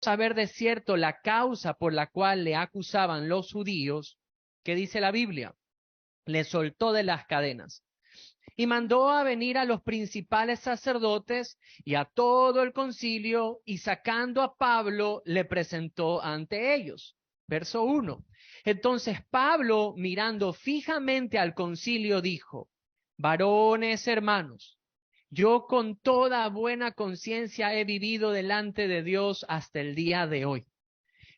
saber de cierto la causa por la cual le acusaban los judíos, ¿qué dice la Biblia? Le soltó de las cadenas y mandó a venir a los principales sacerdotes y a todo el concilio, y sacando a Pablo le presentó ante ellos. Verso 1. Entonces Pablo, mirando fijamente al concilio, dijo: varones hermanos, yo con toda buena conciencia he vivido delante de Dios hasta el día de hoy.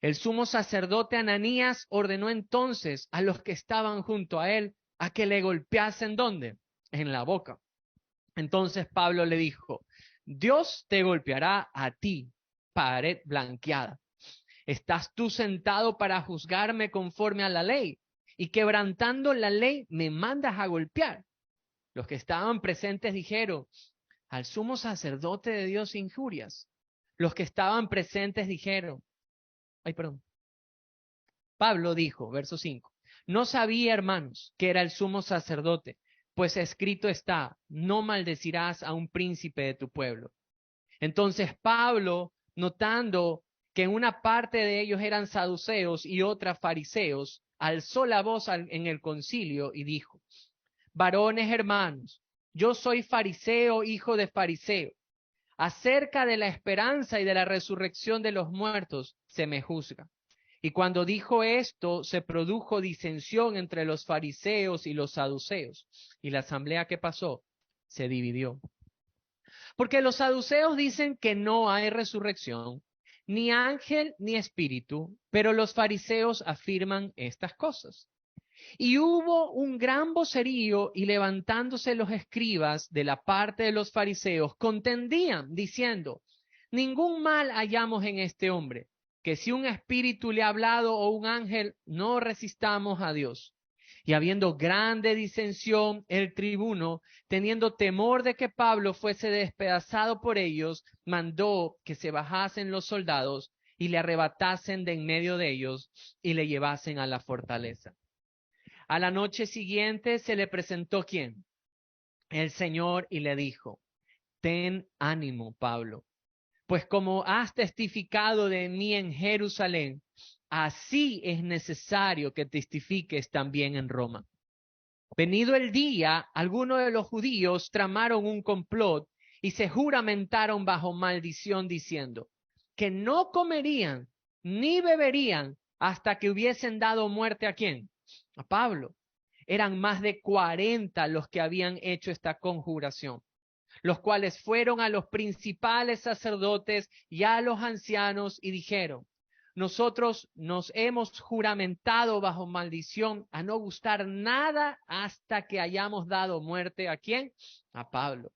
El sumo sacerdote Ananías ordenó entonces a los que estaban junto a él a que le golpeasen, ¿dónde? En la boca. Entonces Pablo le dijo: Dios te golpeará a ti, pared blanqueada. ¿Estás tú sentado para juzgarme conforme a la ley? Y quebrantando la ley me mandas a golpear. Los que estaban presentes dijeron: al sumo sacerdote de Dios injurias. Los que estaban presentes dijeron, ay, perdón. Pablo dijo, verso 5, no sabía, hermanos, que era el sumo sacerdote, pues escrito está: no maldecirás a un príncipe de tu pueblo. Entonces Pablo, notando que una parte de ellos eran saduceos y otra fariseos, alzó la voz en el concilio y dijo: varones hermanos, yo soy fariseo, hijo de fariseo. Acerca de la esperanza y de la resurrección de los muertos se me juzga. Y cuando dijo esto, se produjo disensión entre los fariseos y los saduceos. Y la asamblea, ¿qué pasó? Se dividió. Porque los saduceos dicen que no hay resurrección, ni ángel ni espíritu, pero los fariseos afirman estas cosas. Y hubo un gran vocerío, y levantándose los escribas de la parte de los fariseos, contendían, diciendo: ningún mal hallamos en este hombre, que si un espíritu le ha hablado o un ángel, no resistamos a Dios. Y habiendo grande disensión, el tribuno, teniendo temor de que Pablo fuese despedazado por ellos, mandó que se bajasen los soldados y le arrebatasen de en medio de ellos y le llevasen a la fortaleza. A la noche siguiente se le presentó ¿quién? El Señor, y le dijo: ten ánimo, Pablo, pues como has testificado de mí en Jerusalén, así es necesario que testifiques también en Roma. Venido el día, algunos de los judíos tramaron un complot y se juramentaron bajo maldición, diciendo que no comerían ni beberían hasta que hubiesen dado muerte ¿a quién? A Pablo. Eran más de 40 los que habían hecho esta conjuración, los cuales fueron a los principales sacerdotes y a los ancianos y dijeron: nosotros nos hemos juramentado bajo maldición a no gustar nada hasta que hayamos dado muerte ¿a quién? A Pablo.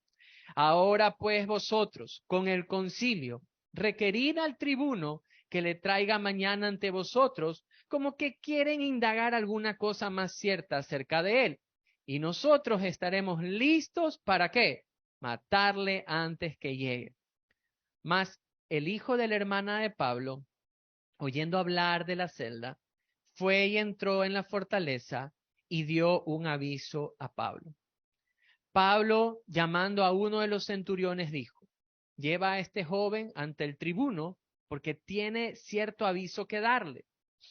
Ahora pues vosotros, con el concilio, requerid al tribuno que le traiga mañana ante vosotros, como que quieren indagar alguna cosa más cierta acerca de él. Y nosotros estaremos listos ¿para qué? Matarle antes que llegue. Mas el hijo de la hermana de Pablo, oyendo hablar de la celda, fue y entró en la fortaleza y dio un aviso a Pablo. Pablo, llamando a uno de los centuriones, dijo: lleva a este joven ante el tribuno, porque tiene cierto aviso que darle.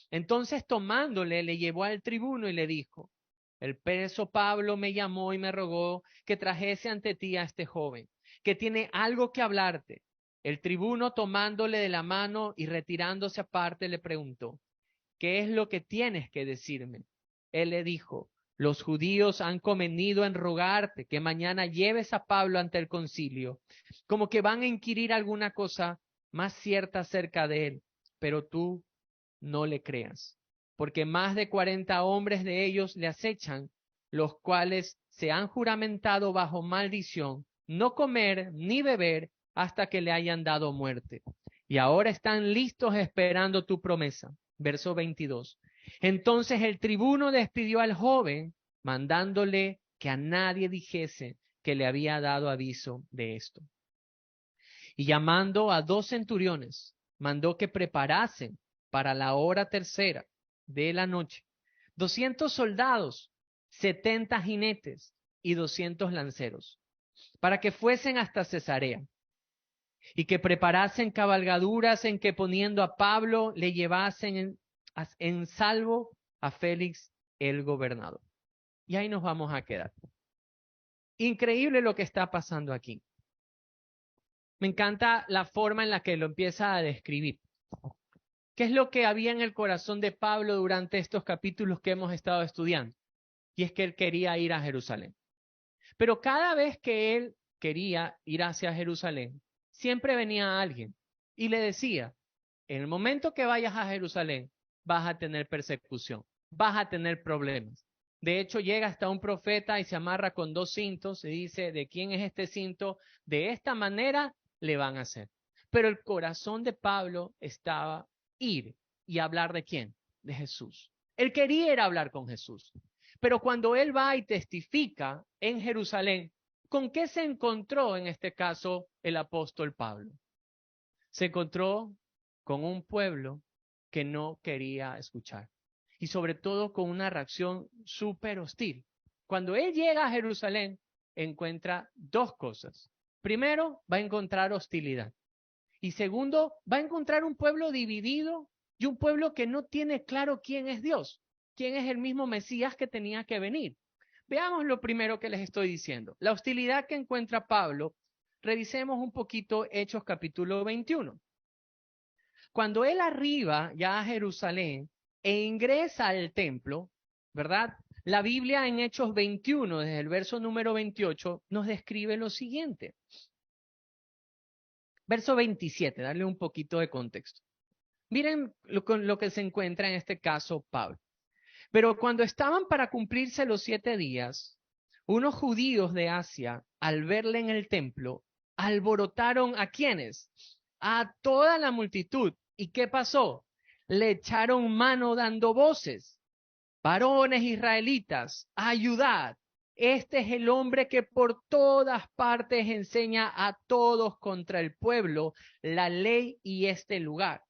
Entonces, tomándole, le llevó al tribuno y le dijo: el preso Pablo me llamó y me rogó que trajese ante ti a este joven, que tiene algo que hablarte. El tribuno, tomándole de la mano y retirándose aparte, le preguntó: ¿qué es lo que tienes que decirme? Él le dijo: los judíos han convenido en rogarte que mañana lleves a Pablo ante el concilio, como que van a inquirir alguna cosa más cierta acerca de él, pero tú no le creas, porque más de 40 hombres de ellos le acechan, los cuales se han juramentado bajo maldición no comer ni beber hasta que le hayan dado muerte. Y ahora están listos esperando tu promesa. Verso 22. Entonces el tribuno despidió al joven, mandándole que a nadie dijese que le había dado aviso de esto. Y llamando a 2 centuriones, mandó que preparasen para la hora tercera de la noche 200 soldados, 70 jinetes y 200 lanceros, para que fuesen hasta Cesarea. y que preparasen cabalgaduras en que poniendo a Pablo le llevasen en salvo a Félix el gobernador. Y ahí nos vamos a quedar. Increíble lo que está pasando aquí. Me encanta la forma en la que lo empieza a describir. ¿Qué es lo que había en el corazón de Pablo durante estos capítulos que hemos estado estudiando? Y es que él quería ir a Jerusalén. Pero cada vez que él quería ir hacia Jerusalén, siempre venía alguien y le decía, en el momento que vayas a Jerusalén, vas a tener persecución, vas a tener problemas. De hecho, llega hasta un profeta y se amarra con 2 cintos y dice, ¿de quién es este cinto? De esta manera le van a hacer. Pero el corazón de Pablo estaba ir y hablar ¿de quién? De Jesús. Él quería ir a hablar con Jesús. Pero cuando él va y testifica en Jerusalén, ¿con qué se encontró en este caso el apóstol Pablo? Se encontró con un pueblo que no quería escuchar y sobre todo con una reacción súper hostil. Cuando él llega a Jerusalén, encuentra 2 cosas. Primero, va a encontrar hostilidad. Y segundo, va a encontrar un pueblo dividido y un pueblo que no tiene claro quién es Dios, quién es el mismo Mesías que tenía que venir. Veamos lo primero que les estoy diciendo. La hostilidad que encuentra Pablo, revisemos un poquito Hechos capítulo 21. Cuando él arriba ya a Jerusalén e ingresa al templo, ¿verdad? La Biblia en Hechos 21, desde el verso número 28, nos describe lo siguiente. Verso 27, darle un poquito de contexto. Miren lo que se encuentra en este caso Pablo. Pero cuando estaban para cumplirse los 7 días, unos judíos de Asia, al verle en el templo, alborotaron ¿a quiénes? A toda la multitud. ¿Y qué pasó? Le echaron mano dando voces. Varones israelitas, ayudad. Este es el hombre que por todas partes enseña a todos contra el pueblo la ley y este lugar.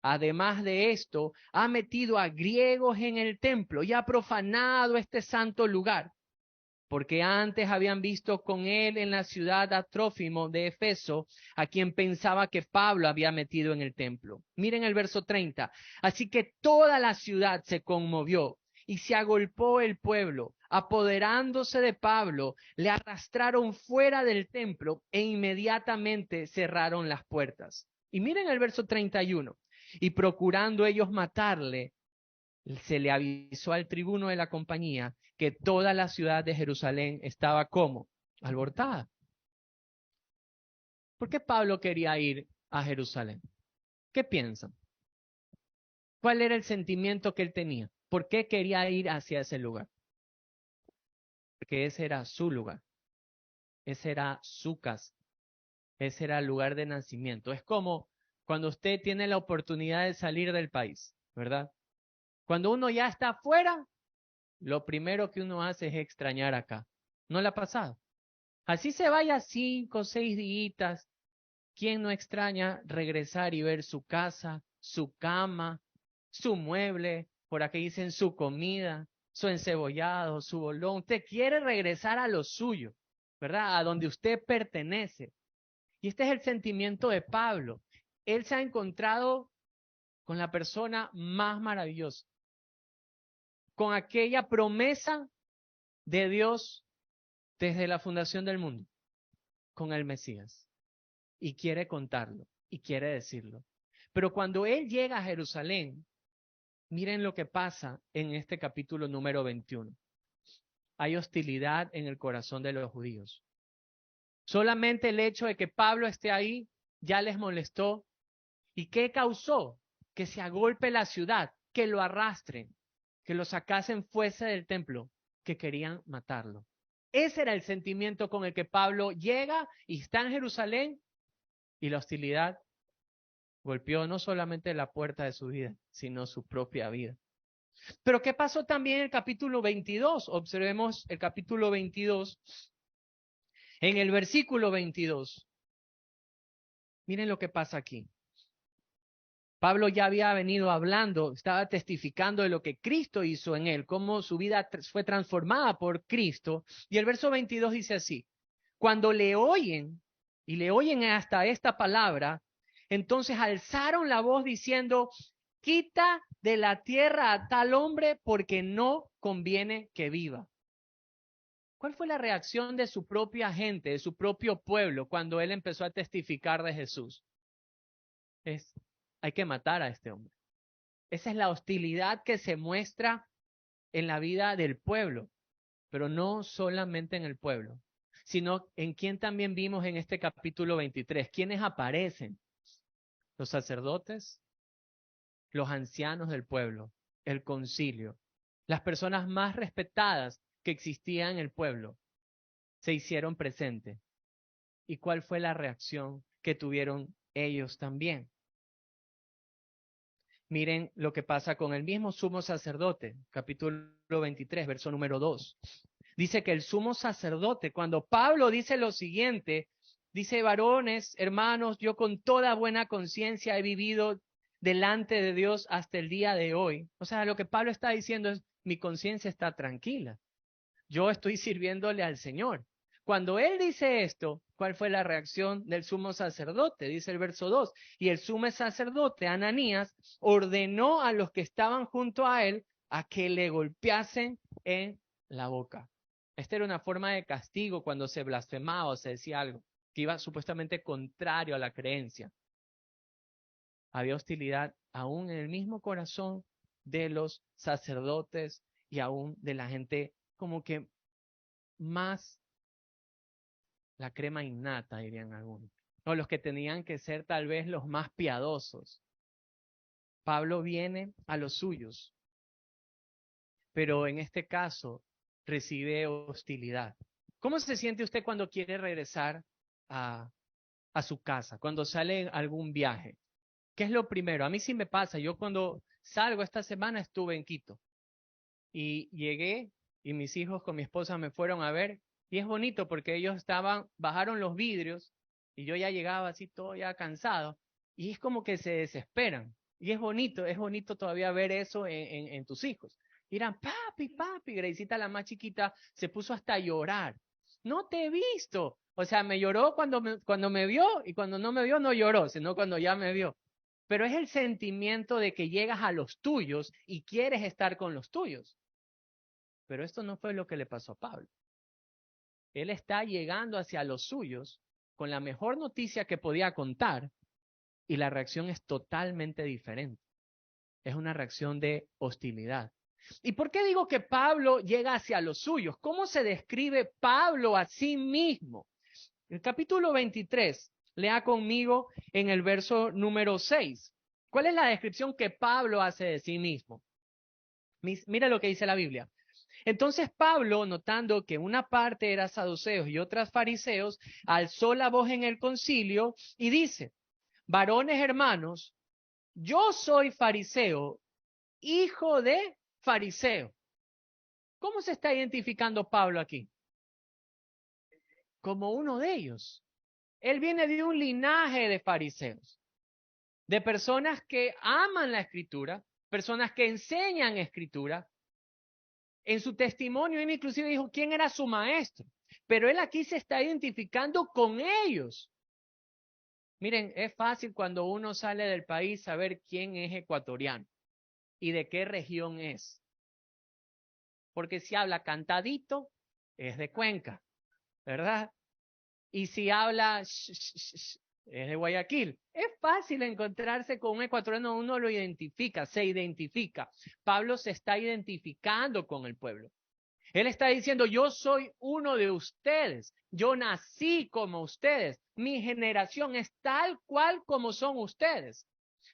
Además de esto, ha metido a griegos en el templo y ha profanado este santo lugar, porque antes habían visto con él en la ciudad a Trófimo de Efeso, a quien pensaba que Pablo había metido en el templo. Miren el verso 30. Así que toda la ciudad se conmovió y se agolpó el pueblo. Apoderándose de Pablo, le arrastraron fuera del templo e inmediatamente cerraron las puertas. Y miren el verso 31. Y procurando ellos matarle, se le avisó al tribuno de la compañía que toda la ciudad de Jerusalén estaba como alborotada. ¿Por qué Pablo quería ir a Jerusalén? ¿Qué piensan? ¿Cuál era el sentimiento que él tenía? ¿Por qué quería ir hacia ese lugar? Porque ese era su lugar. Ese era su casa. Ese era el lugar de nacimiento. Es como cuando usted tiene la oportunidad de salir del país, ¿verdad? Cuando uno ya está afuera, lo primero que uno hace es extrañar acá. ¿No le ha pasado? Así se vaya 5 o 6 días. ¿Quién no extraña regresar y ver su casa, su cama, su mueble, por aquí dicen su comida, su encebollado, su bolón? Usted quiere regresar a lo suyo, ¿verdad? A donde usted pertenece. Y este es el sentimiento de Pablo. Él se ha encontrado con la persona más maravillosa, con aquella promesa de Dios desde la fundación del mundo, con el Mesías. Y quiere contarlo, y quiere decirlo. Pero cuando él llega a Jerusalén, miren lo que pasa en este capítulo número 21. Hay hostilidad en el corazón de los judíos. Solamente el hecho de que Pablo esté ahí ya les molestó. ¿Y qué causó? Que se agolpe la ciudad, que lo arrastren, que lo sacasen fuera del templo, que querían matarlo. Ese era el sentimiento con el que Pablo llega y está en Jerusalén, y la hostilidad golpeó no solamente la puerta de su vida, sino su propia vida. Pero ¿qué pasó también en el capítulo 22? Observemos el capítulo 22. En el versículo 22. Miren lo que pasa aquí. Pablo ya había venido hablando, estaba testificando de lo que Cristo hizo en él, cómo su vida fue transformada por Cristo. Y el verso 22 dice así: cuando le oyen y le oyen hasta esta palabra, entonces alzaron la voz diciendo: quita de la tierra a tal hombre, porque no conviene que viva. ¿Cuál fue la reacción de su propia gente, de su propio pueblo, cuando él empezó a testificar de Jesús? Hay que matar a este hombre. Esa es la hostilidad que se muestra en la vida del pueblo, pero no solamente en el pueblo, sino en quien también vimos en este capítulo 23. ¿Quiénes aparecen? Los sacerdotes, los ancianos del pueblo, el concilio, las personas más respetadas que existían en el pueblo, se hicieron presentes. ¿Y cuál fue la reacción que tuvieron ellos también? Miren lo que pasa con el mismo sumo sacerdote, capítulo 23, verso número 2. Dice que el sumo sacerdote, cuando Pablo dice lo siguiente, dice: varones, hermanos, yo con toda buena conciencia he vivido delante de Dios hasta el día de hoy. O sea, lo que Pablo está diciendo es: mi conciencia está tranquila. Yo estoy sirviéndole al Señor. Cuando él dice esto, ¿cuál fue la reacción del sumo sacerdote? Dice el verso 2. Y el sumo sacerdote, Ananías, ordenó a los que estaban junto a él a que le golpeasen en la boca. Esta era una forma de castigo cuando se blasfemaba o se decía algo que iba supuestamente contrario a la creencia. Había hostilidad aún en el mismo corazón de los sacerdotes y aún de la gente como que más la crema innata, dirían algunos, o los que tenían que ser tal vez los más piadosos. Pablo viene a los suyos, pero en este caso recibe hostilidad. ¿Cómo se siente usted cuando quiere regresar a su casa, cuando sale en algún viaje? ¿Qué es lo primero? A mí sí me pasa. Yo cuando salgo esta semana estuve en Quito y llegué y mis hijos con mi esposa me fueron a ver y es bonito porque ellos bajaron los vidrios y yo ya llegaba así todo ya cansado y es como que se desesperan y es bonito todavía ver eso en tus hijos. Y eran: papi, papi. Graciela, la más chiquita, se puso hasta a llorar. No te he visto. O sea, me lloró cuando me vio, y cuando no me vio no lloró, sino cuando ya me vio. Pero es el sentimiento de que llegas a los tuyos y quieres estar con los tuyos. Pero esto no fue lo que le pasó a Pablo. Él está llegando hacia los suyos con la mejor noticia que podía contar y la reacción es totalmente diferente. Es una reacción de hostilidad. ¿Y por qué digo que Pablo llega hacia los suyos? ¿Cómo se describe Pablo a sí mismo? El capítulo 23, lea conmigo en el verso número 6. ¿Cuál es la descripción que Pablo hace de sí mismo? Mira lo que dice la Biblia. Entonces Pablo, notando que una parte era saduceos y otras fariseos, alzó la voz en el concilio y dice: varones hermanos, yo soy fariseo, hijo de fariseo. ¿Cómo se está identificando Pablo aquí? Como uno de ellos. Él viene de un linaje de fariseos, de personas que aman la escritura, personas que enseñan escritura. En su testimonio, él inclusive dijo quién era su maestro, pero él aquí se está identificando con ellos. Miren, es fácil cuando uno sale del país saber quién es ecuatoriano y de qué región es. Porque si habla cantadito, es de Cuenca, ¿verdad? Y si habla es de Guayaquil. Es fácil encontrarse con un ecuatoriano, uno lo identifica, se identifica. Pablo se está identificando con el pueblo. Él está diciendo: yo soy uno de ustedes, yo nací como ustedes, mi generación es tal cual como son ustedes.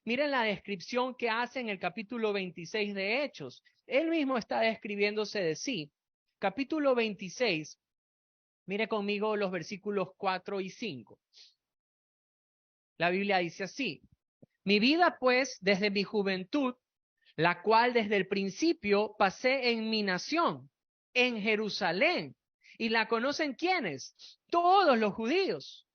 Miren la descripción que hace en el capítulo 26 de Hechos. Él mismo está describiéndose de sí. Capítulo 26, mire conmigo los versículos 4 y 5. La Biblia dice así: mi vida pues desde mi juventud, la cual desde el principio pasé en mi nación, en Jerusalén. ¿Y la conocen quiénes? Todos los judíos,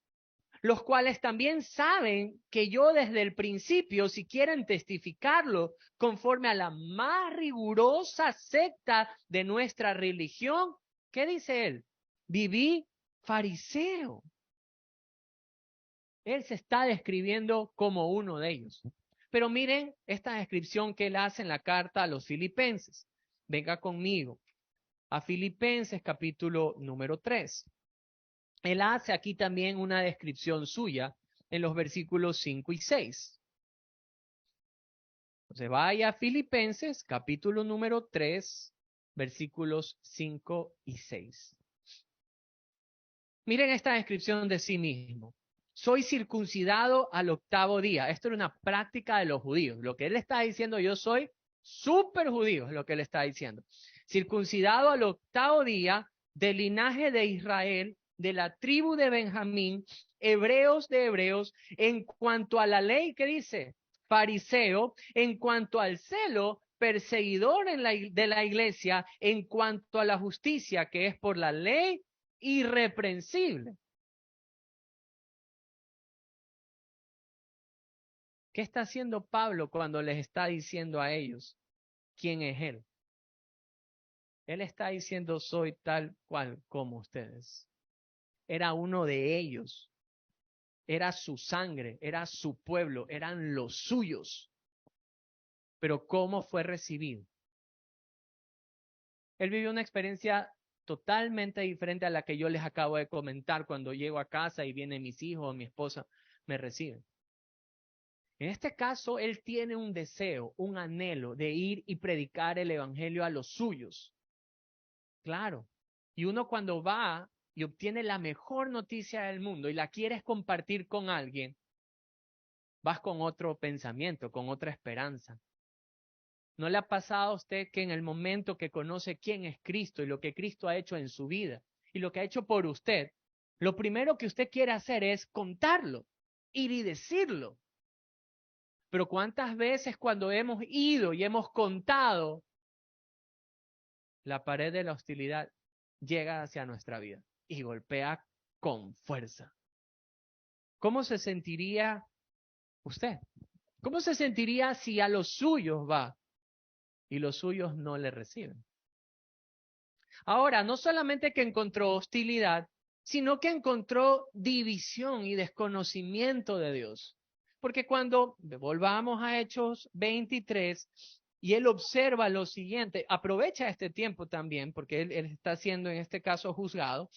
los cuales también saben que yo desde el principio, si quieren testificarlo, conforme a la más rigurosa secta de nuestra religión, ¿qué dice él? Viví fariseo. Él se está describiendo como uno de ellos. Pero miren esta descripción que él hace en la carta a los filipenses. Venga conmigo a Filipenses capítulo número 3. Él hace aquí también una descripción suya en los versículos 5 y 6. Entonces vaya a Filipenses capítulo número 3, versículos 5 y 6. Miren esta descripción de sí mismo. Soy circuncidado al 8º día. Esto era una práctica de los judíos. Lo que él está diciendo, yo soy súper judío, es lo que él está diciendo. Circuncidado al 8º día del linaje de Israel, de la tribu de Benjamín, hebreos de hebreos, en cuanto a la ley, ¿qué dice? Fariseo, en cuanto al celo, perseguidor de la iglesia, en cuanto a la justicia que es por la ley, irreprensible. ¿Qué está haciendo Pablo cuando les está diciendo a ellos quién es él? Él está diciendo, soy tal cual como ustedes. Era uno de ellos. Era su sangre, era su pueblo, eran los suyos. Pero ¿cómo fue recibido? Él vivió una experiencia totalmente diferente a la que yo les acabo de comentar cuando llego a casa y vienen mis hijos o mi esposa me reciben. En este caso, él tiene un deseo, un anhelo de ir y predicar el evangelio a los suyos. Claro. Y uno cuando va y obtiene la mejor noticia del mundo y la quieres compartir con alguien, vas con otro pensamiento, con otra esperanza. ¿No le ha pasado a usted que en el momento que conoce quién es Cristo y lo que Cristo ha hecho en su vida y lo que ha hecho por usted, lo primero que usted quiere hacer es contarlo, ir y decirlo? Pero ¿cuántas veces cuando hemos ido y hemos contado, la pared de la hostilidad llega hacia nuestra vida y golpea con fuerza? ¿Cómo se sentiría usted? ¿Cómo se sentiría si a los suyos va y los suyos no le reciben? Ahora, no solamente que encontró hostilidad, sino que encontró división y desconocimiento de Dios. Porque cuando volvamos a Hechos 23 y él observa lo siguiente, aprovecha este tiempo también, porque él está siendo en este caso juzgado.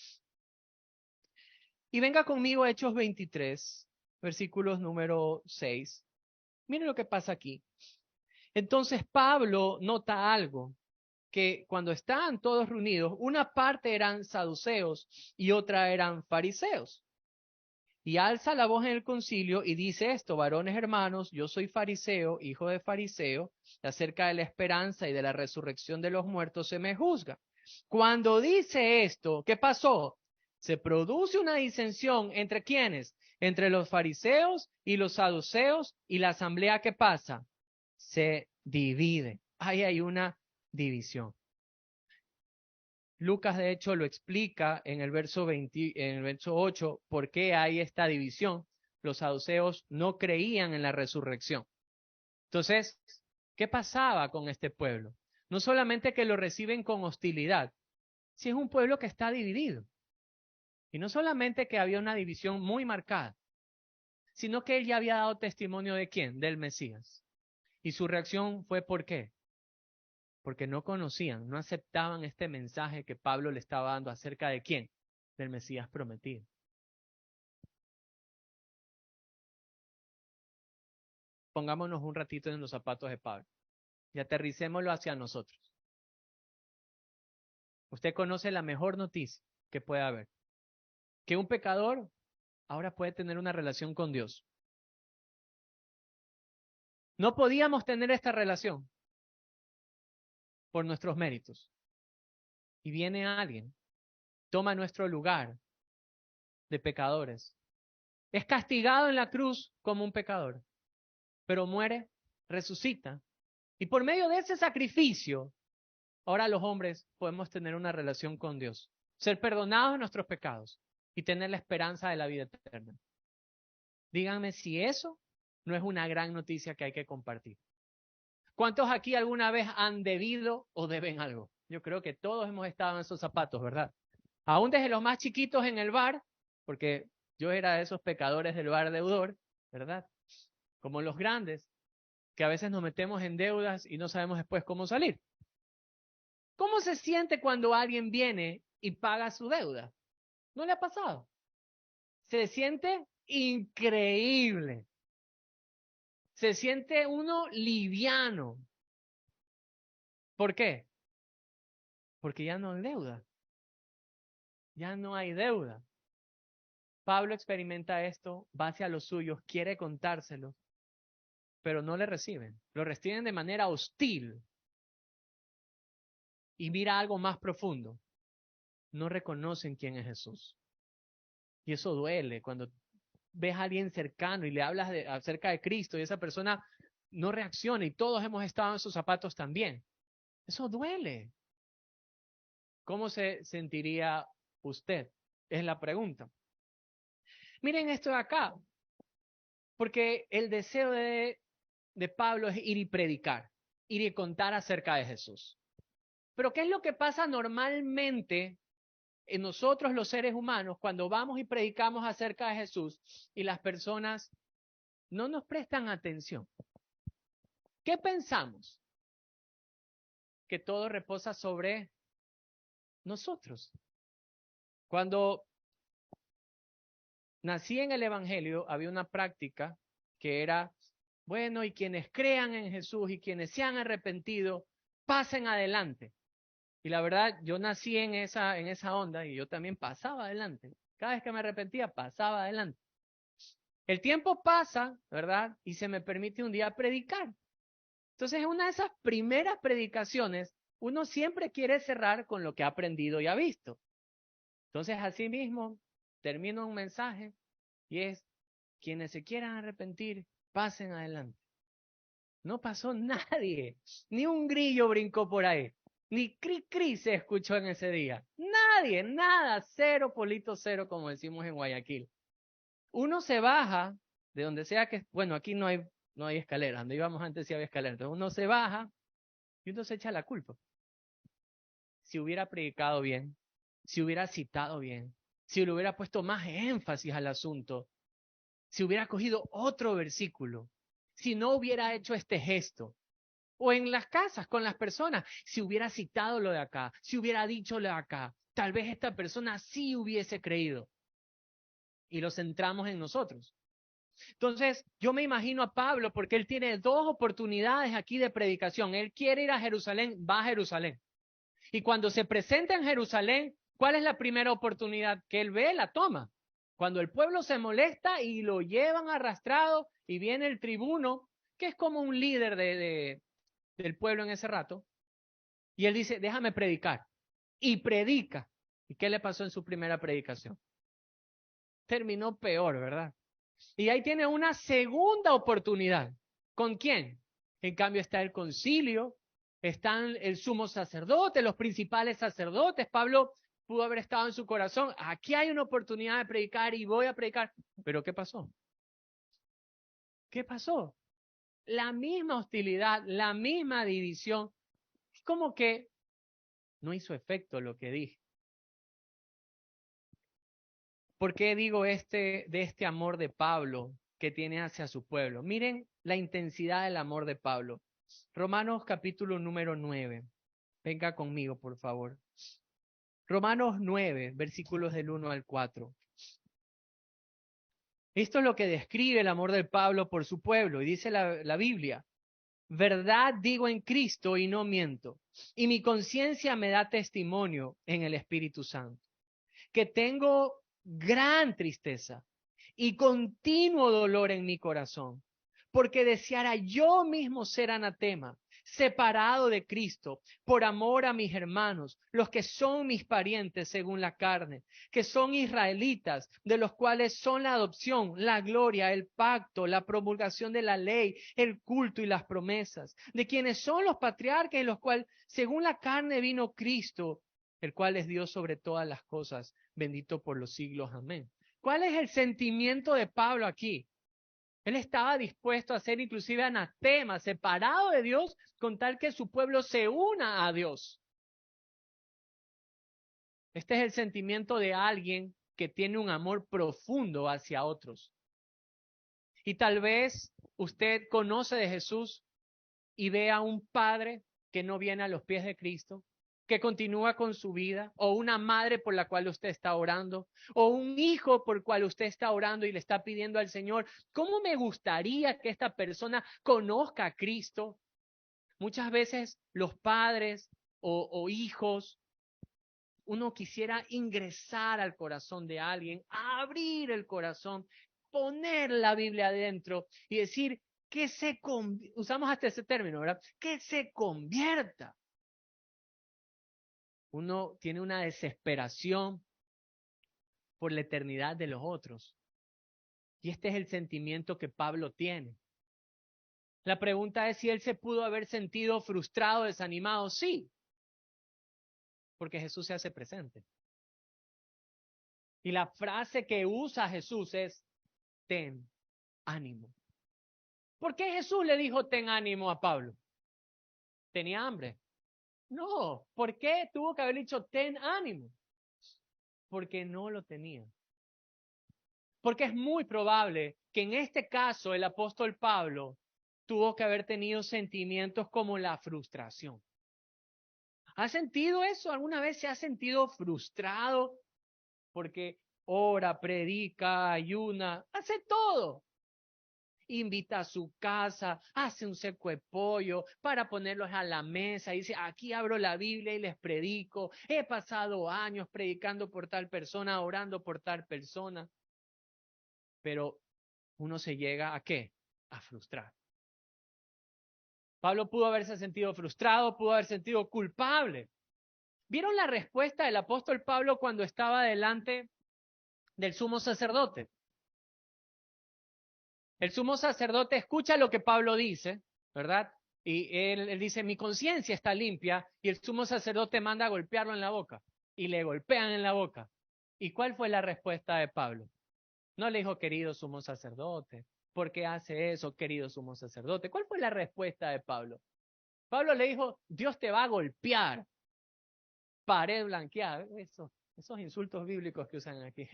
Y venga conmigo a Hechos 23, versículos número 6. Miren lo que pasa aquí. Entonces Pablo nota algo, que cuando estaban todos reunidos, una parte eran saduceos y otra eran fariseos. Y alza la voz en el concilio y dice esto: varones hermanos, yo soy fariseo, hijo de fariseo, acerca de la esperanza y de la resurrección de los muertos se me juzga. Cuando dice esto, ¿qué pasó? Se produce una disensión entre ¿quiénes? Entre los fariseos y los saduceos, y la asamblea, ¿qué pasa? Se divide. Ahí hay una división. Lucas, de hecho, lo explica en el verso 8, por qué hay esta división. Los saduceos no creían en la resurrección. Entonces, ¿qué pasaba con este pueblo? No solamente que lo reciben con hostilidad, si es un pueblo que está dividido. Y no solamente que había una división muy marcada, sino que él ya había dado testimonio de ¿quién? Del Mesías. Y su reacción fue ¿por qué? Porque no conocían, no aceptaban este mensaje que Pablo le estaba dando acerca de ¿quién? Del Mesías prometido. Pongámonos un ratito en los zapatos de Pablo y aterricémoslo hacia nosotros. Usted conoce la mejor noticia que puede haber, que un pecador ahora puede tener una relación con Dios. No podíamos tener esta relación por nuestros méritos. Y viene alguien, toma nuestro lugar de pecadores. Es castigado en la cruz como un pecador, pero muere, resucita. Y por medio de ese sacrificio, ahora los hombres podemos tener una relación con Dios, ser perdonados de nuestros pecados y tener la esperanza de la vida eterna. Díganme si eso no es una gran noticia que hay que compartir. ¿Cuántos aquí alguna vez han debido o deben algo? Yo creo que todos hemos estado en esos zapatos, ¿verdad? Aún desde los más chiquitos en el bar, porque Yo era de esos pecadores del bar deudor, ¿verdad? Como los grandes, que a veces nos metemos en deudas y no sabemos después cómo salir. ¿Cómo se siente cuando alguien viene y paga su deuda? ¿No le ha pasado? Se siente increíble. Se siente uno liviano. ¿Por qué? Porque ya no hay deuda. Ya no hay deuda. Pablo experimenta esto, va hacia los suyos, quiere contárselo, pero no le reciben. Lo reciben de manera hostil. Y mira algo más profundo. No reconocen quién es Jesús. Y eso duele cuando ves a alguien cercano y le hablas acerca de Cristo y esa persona no reacciona y todos hemos estado en sus zapatos también. Eso duele. ¿Cómo se sentiría usted? Es la pregunta. Miren esto de acá, porque el deseo de Pablo es ir y predicar, ir y contar acerca de Jesús. Pero ¿qué es lo que pasa normalmente en nosotros los seres humanos cuando vamos y predicamos acerca de Jesús y las personas no nos prestan atención? ¿Qué pensamos? Que todo reposa sobre nosotros. Cuando nací en el Evangelio, había una práctica que era, bueno, y quienes crean en Jesús y quienes se han arrepentido, pasen adelante. Y la verdad, yo nací en esa onda y yo también pasaba adelante. Cada vez que me arrepentía, pasaba adelante. El tiempo pasa, ¿verdad? Y se me permite un día predicar. Entonces, en una de esas primeras predicaciones, uno siempre quiere cerrar con lo que ha aprendido y ha visto. Entonces, así mismo, termino un mensaje y es, quienes se quieran arrepentir, pasen adelante. No pasó nadie, ni un grillo brincó por ahí, ni cri se escuchó en ese día. Nadie, nada, cero polito cero, como decimos en Guayaquil. Uno se baja de donde sea que, bueno, aquí no hay escalera, donde íbamos antes sí había escalera. Entonces uno se baja y uno se echa la culpa. Si hubiera predicado bien, si hubiera citado bien, si le hubiera puesto más énfasis al asunto, si hubiera cogido otro versículo, si no hubiera hecho este gesto, o en las casas con las personas, si hubiera citado lo de acá, si hubiera dicho lo de acá, tal vez esta persona sí hubiese creído. Y lo centramos en nosotros. Entonces, yo me imagino a Pablo porque él tiene dos oportunidades aquí de predicación. Él quiere ir a Jerusalén, va a Jerusalén. Y cuando se presenta en Jerusalén, ¿cuál es la primera oportunidad que él ve? La toma. Cuando el pueblo se molesta y lo llevan arrastrado y viene el tribuno, que es como un líder del pueblo en ese rato, y él dice, déjame predicar. Y predica. ¿Y qué le pasó en su primera predicación? Terminó peor, ¿verdad? Y ahí tiene una segunda oportunidad. ¿Con quién? En cambio está el concilio, están el sumo sacerdote, los principales sacerdotes. Pablo pudo haber estado en su corazón. Aquí hay una oportunidad de predicar y voy a predicar. Pero ¿qué pasó? ¿Qué pasó? La misma hostilidad, la misma división. Es como que no hizo efecto lo que dije. ¿Por qué digo de este amor de Pablo que tiene hacia su pueblo? Miren la intensidad del amor de Pablo. Romanos capítulo número 9. Venga conmigo, por favor. Romanos 9, versículos del 1 al 4. Esto es lo que describe el amor de Pablo por su pueblo. Y dice la Biblia, verdad digo en Cristo y no miento. Y mi conciencia me da testimonio en el Espíritu Santo, que tengo gran tristeza y continuo dolor en mi corazón, porque deseara yo mismo ser anatema, separado de Cristo, por amor a mis hermanos, los que son mis parientes según la carne, que son israelitas, de los cuales son la adopción, la gloria, el pacto, la promulgación de la ley, el culto y las promesas, de quienes son los patriarcas, en los cuales según la carne vino Cristo, el cual es Dios sobre todas las cosas, bendito por los siglos. Amén. ¿Cuál es el sentimiento de Pablo aquí? Él estaba dispuesto a ser inclusive anatema, separado de Dios, con tal que su pueblo se una a Dios. Este es el sentimiento de alguien que tiene un amor profundo hacia otros. Y tal vez usted conoce de Jesús y ve a un padre que no viene a los pies de Cristo, que continúa con su vida, o una madre por la cual usted está orando, o un hijo por el cual usted está orando y le está pidiendo al Señor, ¿cómo me gustaría que esta persona conozca a Cristo? Muchas veces los padres o hijos, uno quisiera ingresar al corazón de alguien, abrir el corazón, poner la Biblia adentro y decir que usamos hasta ese término, ¿verdad? Que se convierta. Uno tiene una desesperación por la eternidad de los otros. Y este es el sentimiento que Pablo tiene. La pregunta es si él se pudo haber sentido frustrado, desanimado. Sí, porque Jesús se hace presente. Y la frase que usa Jesús es, ten ánimo. ¿Por qué Jesús le dijo ten ánimo a Pablo? ¿Tenía hambre? No. ¿Por qué tuvo que haber dicho ten ánimo? Porque no lo tenía. Porque es muy probable que en este caso el apóstol Pablo tuvo que haber tenido sentimientos como la frustración. ¿Ha sentido eso? ¿Alguna vez se ha sentido frustrado? Porque ora, predica, ayuna, hace todo. Invita a su casa, hace un seco de pollo para ponerlos a la mesa. Dice, aquí abro la Biblia y les predico. He pasado años predicando por tal persona, orando por tal persona. Pero uno se llega ¿a qué? A frustrar. Pablo pudo haberse sentido frustrado, pudo haber sentido culpable. ¿Vieron la respuesta del apóstol Pablo cuando estaba delante del sumo sacerdote? El sumo sacerdote escucha lo que Pablo dice, ¿verdad? Y él dice, mi conciencia está limpia, y el sumo sacerdote manda a golpearlo en la boca, y le golpean en la boca. ¿Y cuál fue la respuesta de Pablo? No le dijo, querido sumo sacerdote, ¿por qué hace eso, querido sumo sacerdote? ¿Cuál fue la respuesta de Pablo? Pablo le dijo, Dios te va a golpear. Pared blanqueada. Esos insultos bíblicos que usan aquí.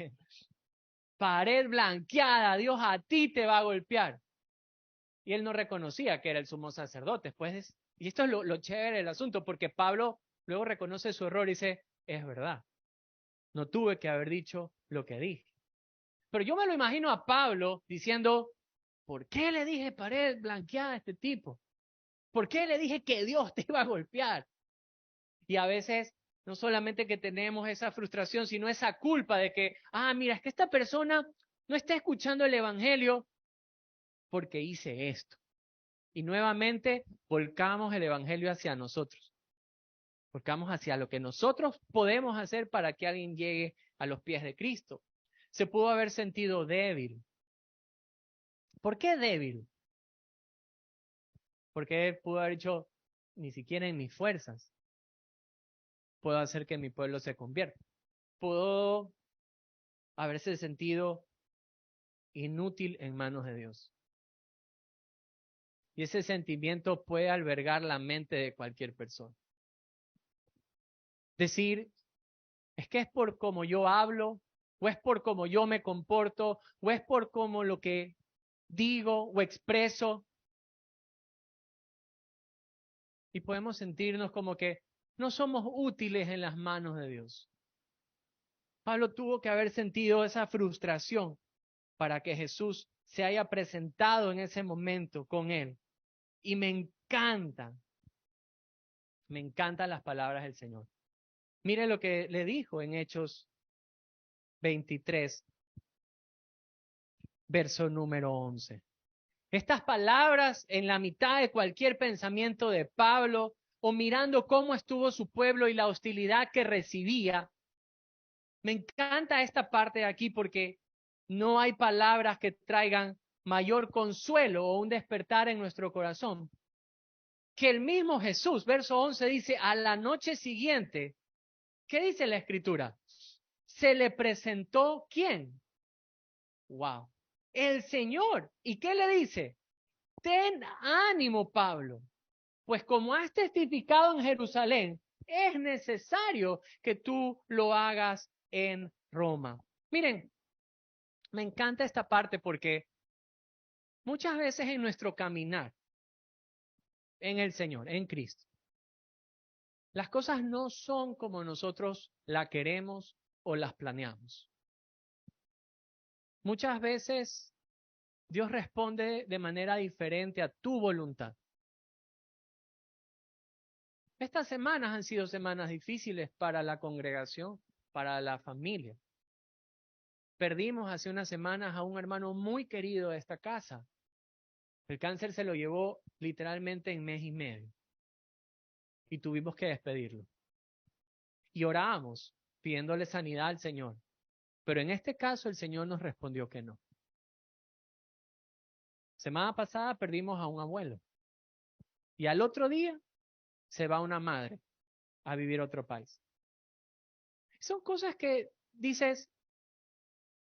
Pared blanqueada, Dios a ti te va a golpear. Y él no reconocía que era el sumo sacerdote. Pues, y esto es lo chévere del asunto, porque Pablo luego reconoce su error y dice, es verdad, no tuve que haber dicho lo que dije. Pero yo me lo imagino a Pablo diciendo, ¿por qué le dije pared blanqueada a este tipo? ¿Por qué le dije que Dios te iba a golpear? Y a veces no solamente que tenemos esa frustración, sino esa culpa de que, mira, es que esta persona no está escuchando el evangelio porque hice esto. Y nuevamente volcamos el evangelio hacia nosotros. Volcamos hacia lo que nosotros podemos hacer para que alguien llegue a los pies de Cristo. Se pudo haber sentido débil. ¿Por qué débil? Porque él pudo haber dicho, ni siquiera en mis fuerzas puedo hacer que mi pueblo se convierta. Pudo haberse sentido inútil en manos de Dios. Y ese sentimiento puede albergar la mente de cualquier persona. Decir, es que es por cómo yo hablo, o es por cómo yo me comporto, o es por cómo lo que digo o expreso. Y podemos sentirnos como que no somos útiles en las manos de Dios. Pablo tuvo que haber sentido esa frustración para que Jesús se haya presentado en ese momento con él. Y me encantan las palabras del Señor. Mire lo que le dijo en Hechos 23, verso número 11. Estas palabras en la mitad de cualquier pensamiento de Pablo o mirando cómo estuvo su pueblo y la hostilidad que recibía. Me encanta esta parte de aquí porque no hay palabras que traigan mayor consuelo o un despertar en nuestro corazón. Que el mismo Jesús, verso 11 dice, a la noche siguiente, ¿qué dice la Escritura? Se le presentó, ¿quién? Wow. El Señor. ¿Y qué le dice? Ten ánimo, Pablo, pues como has testificado en Jerusalén, es necesario que tú lo hagas en Roma. Miren, me encanta esta parte porque muchas veces en nuestro caminar en el Señor, en Cristo, las cosas no son como nosotros la queremos o las planeamos. Muchas veces Dios responde de manera diferente a tu voluntad. Estas semanas han sido semanas difíciles para la congregación, para la familia. Perdimos hace unas semanas a un hermano muy querido de esta casa. El cáncer se lo llevó literalmente en mes y medio. Y tuvimos que despedirlo. Y orábamos pidiéndole sanidad al Señor. Pero en este caso el Señor nos respondió que no. Semana pasada perdimos a un abuelo. Y al otro día se va una madre a vivir a otro país. Son cosas que dices,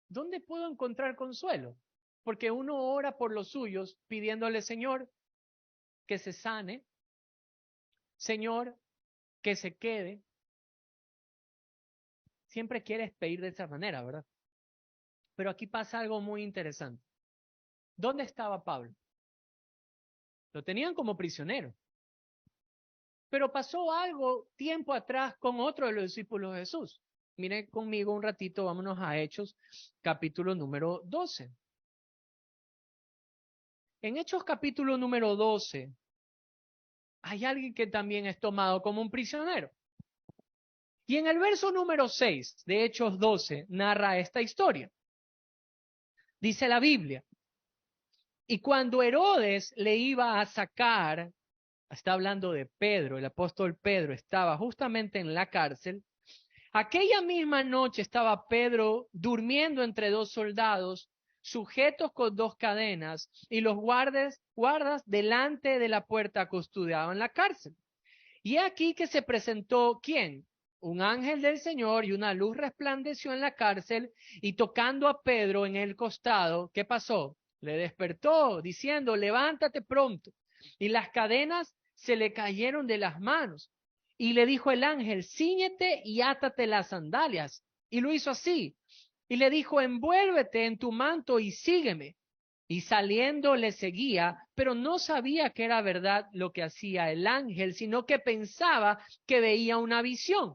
¿dónde puedo encontrar consuelo? Porque uno ora por los suyos pidiéndole, Señor, que se sane, Señor, que se quede. Siempre quieres pedir de esa manera, ¿verdad? Pero aquí pasa algo muy interesante. ¿Dónde estaba Pablo? Lo tenían como prisionero. Pero pasó algo tiempo atrás con otro de los discípulos de Jesús. Miren conmigo un ratito, vámonos a Hechos, capítulo número 12. En Hechos capítulo número 12, hay alguien que también es tomado como un prisionero. Y en el verso número 6 de Hechos 12 narra esta historia. Dice la Biblia, y cuando Herodes le iba a sacar, está hablando de Pedro, el apóstol Pedro estaba justamente en la cárcel, aquella misma noche estaba Pedro durmiendo entre dos soldados, sujetos con dos cadenas, y los guardas delante de la puerta custodiaban la cárcel. Y aquí que se presentó, ¿quién? Un ángel del Señor y una luz resplandeció en la cárcel y tocando a Pedro en el costado, ¿qué pasó? Le despertó diciendo, levántate pronto. Y las cadenas se le cayeron de las manos. Y le dijo el ángel, cíñete y átate las sandalias. Y lo hizo así. Y le dijo, envuélvete en tu manto y sígueme. Y saliendo le seguía, pero no sabía que era verdad lo que hacía el ángel, sino que pensaba que veía una visión.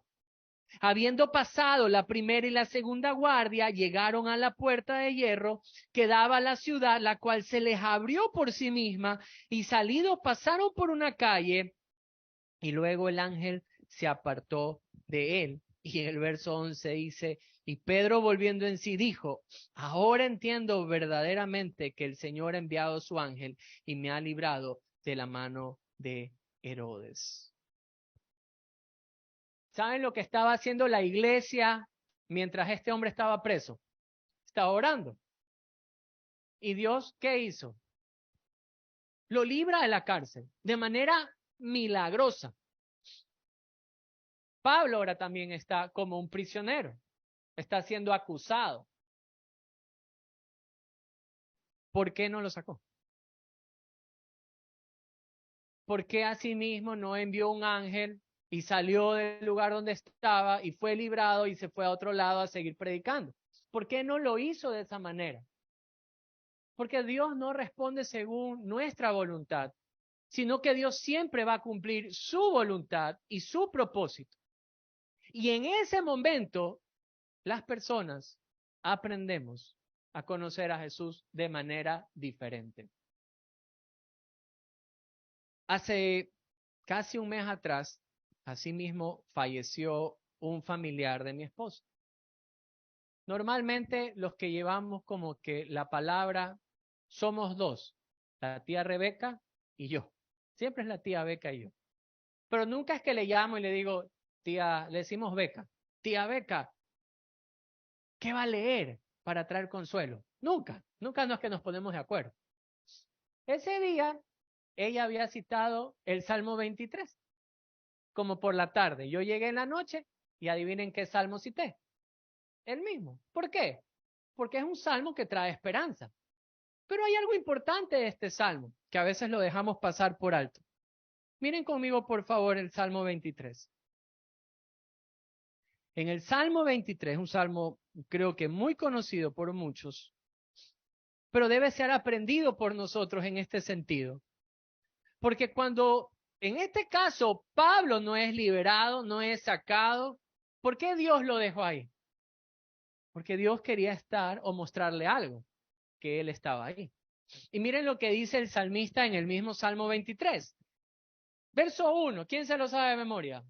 Habiendo pasado la primera y la segunda guardia, llegaron a la puerta de hierro que daba a la ciudad, la cual se les abrió por sí misma, y salidos pasaron por una calle, y luego el ángel se apartó de él. Y en el verso 11 dice, y Pedro volviendo en sí dijo, ahora entiendo verdaderamente que el Señor ha enviado su ángel y me ha librado de la mano de Herodes. ¿Saben lo que estaba haciendo la iglesia mientras este hombre estaba preso? Estaba orando. ¿Y Dios qué hizo? Lo libra de la cárcel de manera milagrosa. Pablo ahora también está como un prisionero. Está siendo acusado. ¿Por qué no lo sacó? ¿Por qué asimismo no envió un ángel y salió del lugar donde estaba y fue librado y se fue a otro lado a seguir predicando? ¿Por qué no lo hizo de esa manera? Porque Dios no responde según nuestra voluntad, sino que Dios siempre va a cumplir su voluntad y su propósito. Y en ese momento, las personas aprendemos a conocer a Jesús de manera diferente. Hace casi un mes atrás, asimismo, falleció un familiar de mi esposa. Normalmente los que llevamos como que la palabra somos dos, la tía Rebeca y yo. Siempre es la tía Beca y yo. Pero nunca es que le llamo y le digo, tía, le decimos Beca, tía Beca, ¿qué va a leer para traer consuelo? Nunca, nunca no es que nos ponemos de acuerdo. Ese día ella había citado el Salmo 23, como por la tarde. Yo llegué en la noche y adivinen qué salmo cité. El mismo. ¿Por qué? Porque es un salmo que trae esperanza. Pero hay algo importante de este salmo, que a veces lo dejamos pasar por alto. Miren conmigo, por favor, el Salmo 23. En el Salmo 23, un salmo creo que muy conocido por muchos, pero debe ser aprendido por nosotros en este sentido. Porque cuando, en este caso, Pablo no es liberado, no es sacado, ¿por qué Dios lo dejó ahí? Porque Dios quería estar o mostrarle algo, que él estaba ahí. Y miren lo que dice el salmista en el mismo Salmo 23. Verso 1, ¿quién se lo sabe de memoria?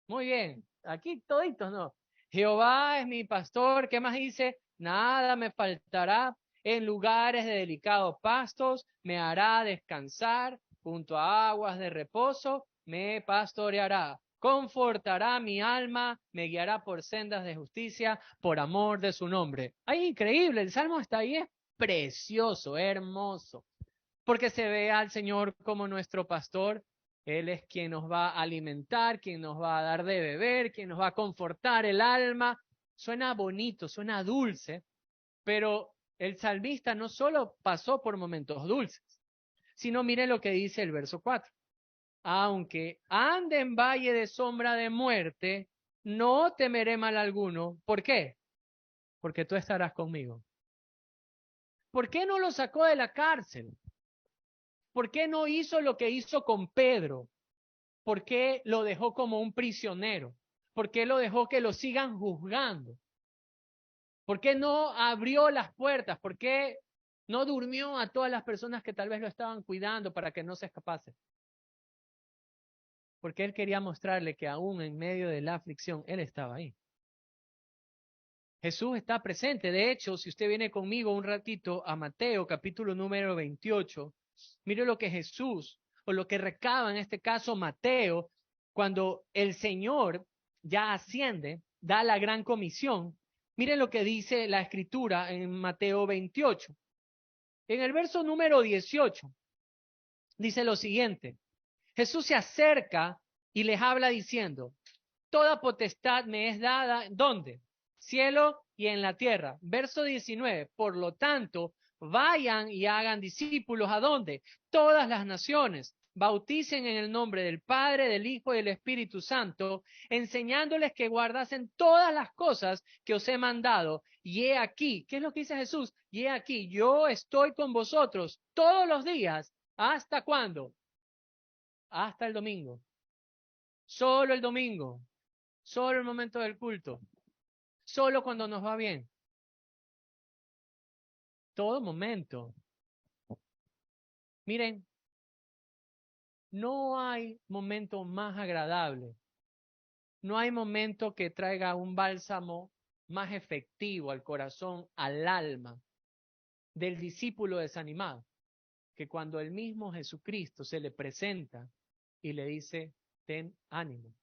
Muy bien, aquí toditos, ¿no? Jehová es mi pastor, ¿qué más dice? Nada me faltará, en lugares de delicados pastos me hará descansar, junto a aguas de reposo me pastoreará, confortará mi alma, me guiará por sendas de justicia, por amor de su nombre. Ay, increíble, el salmo está ahí, es precioso, hermoso, porque se ve al Señor como nuestro pastor. Él es quien nos va a alimentar, quien nos va a dar de beber, quien nos va a confortar el alma. Suena bonito, suena dulce, pero el salmista no solo pasó por momentos dulces, sino mire lo que dice el verso 4. Aunque ande en valle de sombra de muerte, no temeré mal alguno. ¿Por qué? Porque tú estarás conmigo. ¿Por qué no lo sacó de la cárcel? ¿Por qué no hizo lo que hizo con Pedro? ¿Por qué lo dejó como un prisionero? ¿Por qué lo dejó que lo sigan juzgando? ¿Por qué no abrió las puertas? ¿Por qué no durmió a todas las personas que tal vez lo estaban cuidando para que no se escapase? Porque él quería mostrarle que aún en medio de la aflicción, él estaba ahí. Jesús está presente. De hecho, si usted viene conmigo un ratito a Mateo, capítulo número 28, mire lo que Jesús, o lo que recaba en este caso Mateo, cuando el Señor ya asciende, da la gran comisión. Mire lo que dice la escritura en Mateo 28. En el verso número 18, dice lo siguiente. Jesús se acerca y les habla diciendo, toda potestad me es dada, ¿dónde? Cielo y en la tierra. Verso 19, por lo tanto, vayan y hagan discípulos, ¿a dónde? Todas las naciones. Bauticen en el nombre del Padre, del Hijo y del Espíritu Santo, enseñándoles que guardasen todas las cosas que os he mandado. Y he aquí, ¿qué es lo que dice Jesús? Y he aquí, yo estoy con vosotros todos los días. ¿Hasta cuándo? Hasta el domingo. Solo el domingo. Solo el momento del culto. Solo cuando nos va bien. Todo momento. Miren, no hay momento más agradable. No hay momento que traiga un bálsamo más efectivo al corazón, al alma del discípulo desanimado, que cuando el mismo Jesucristo se le presenta y le dice, ten ánimo.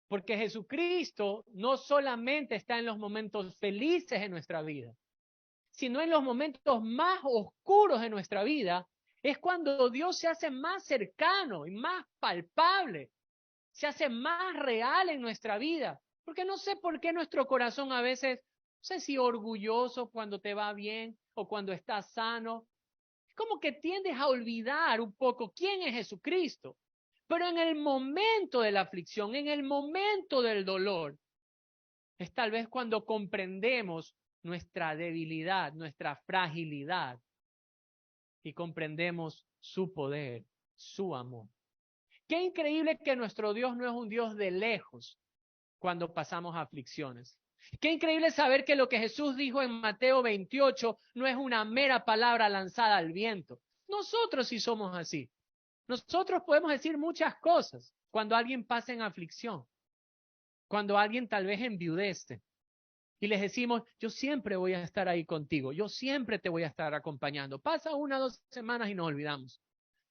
Porque Jesucristo no solamente está en los momentos felices de nuestra vida, sino en los momentos más oscuros de nuestra vida, es cuando Dios se hace más cercano y más palpable, se hace más real en nuestra vida. Porque no sé por qué nuestro corazón a veces, no sé si orgulloso cuando te va bien o cuando estás sano, es como que tiendes a olvidar un poco quién es Jesucristo. Pero en el momento de la aflicción, en el momento del dolor, es tal vez cuando comprendemos nuestra debilidad, nuestra fragilidad y comprendemos su poder, su amor. Qué increíble que nuestro Dios no es un Dios de lejos cuando pasamos aflicciones. Qué increíble saber que lo que Jesús dijo en Mateo 28 no es una mera palabra lanzada al viento. Nosotros sí somos así. Nosotros podemos decir muchas cosas cuando alguien pasa en aflicción, cuando alguien tal vez enviudece. Y les decimos, yo siempre voy a estar ahí contigo, yo siempre te voy a estar acompañando. Pasa 1 o 2 semanas y nos olvidamos,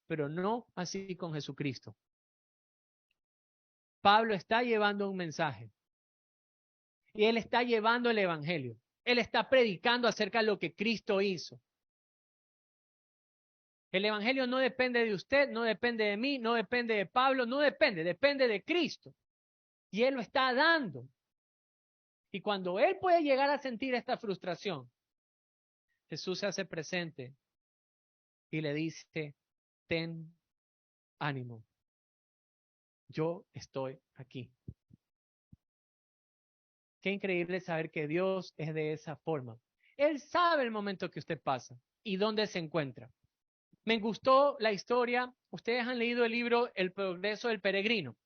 pero no así con Jesucristo. Pablo está llevando un mensaje y él está llevando el evangelio. Él está predicando acerca de lo que Cristo hizo. El evangelio no depende de usted, no depende de mí, no depende de Pablo, no depende, depende de Cristo. Y él lo está dando. Y cuando él puede llegar a sentir esta frustración, Jesús se hace presente y le dice, ten ánimo, yo estoy aquí. Qué increíble saber que Dios es de esa forma. Él sabe el momento que usted pasa y dónde se encuentra. Me gustó la historia. Ustedes han leído el libro El progreso del peregrino.